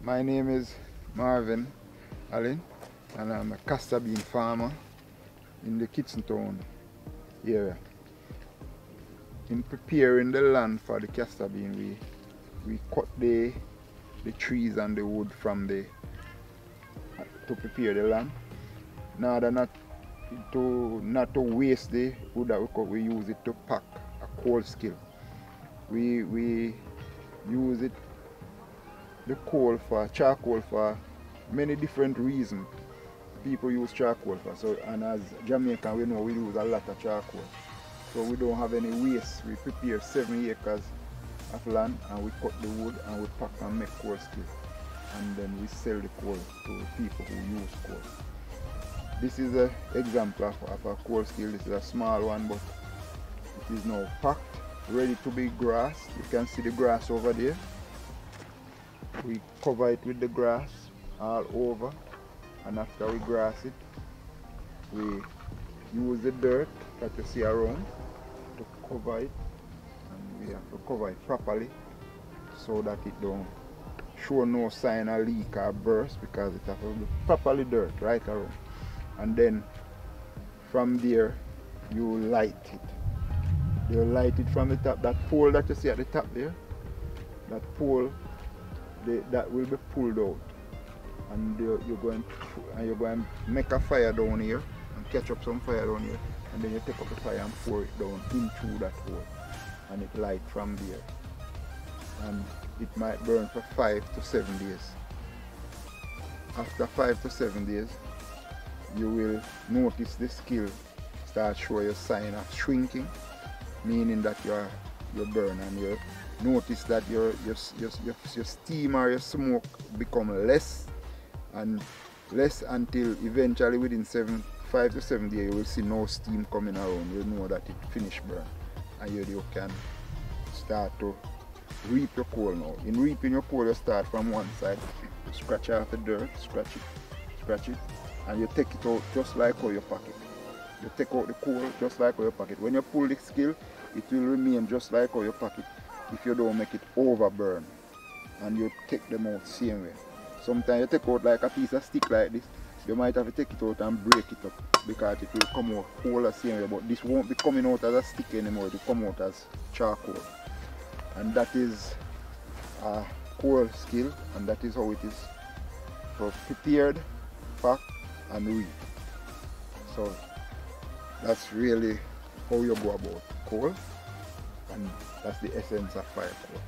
My name is Marvin Allen and I'm a Castor Bean Farmer in the Kitson Town area. In preparing the land for the castor bean, we cut the trees and the wood from to prepare the land. In order not to waste the wood that we cut, we use it to pack a coal skill. We use the charcoal for many different reasons. People use charcoal for, and as Jamaican we know we use a lot of charcoal. So we don't have any waste. We prepare 7 acres of land and we cut the wood and we pack and make coal skill. And then we sell the coal to people who use coal. This is an example of a coal skill. This is a small one, but it is now packed, ready to be grassed. You can see the grass over there. We cover it with the grass all over, and after we grass it, we use the dirt that you see around to cover it, and we have to cover it properly so that it don't show no sign of leak or burst, because it has to be properly dirt right around. And then from there you light it. You light it from the top. That pole that you see at the top there, that pole, that will be pulled out, and you're going to make a fire down here and catch up some fire down here, and then you take up the fire and pour it down into that hole, and it light from there, and it might burn for 5 to 7 days. After 5 to 7 days, you will notice the skill start showing a sign of shrinking, meaning that you burn, and you notice that your steam or your smoke become less and less until eventually within 5 to 7 days you will see no steam coming around. You know that it finished burn, and you can start to reap your coal now. In reaping your coal, you start from one side, you scratch out the dirt, scratch it, and you take it out just like how you pack it. You take out the coal just like how you pack it. When you pull the skill, it will remain just like how you pack it if you don't make it overburn, and you take them out same way. Sometimes you take out like a piece of stick like this, you might have to take it out and break it up, because it will come out whole the same way, but this won't be coming out as a stick anymore, it will come out as charcoal. And that is a coal skill, and that is how it is prepared, packed and reaped. So that's really how you go about coal, and that's the essence of fire coal.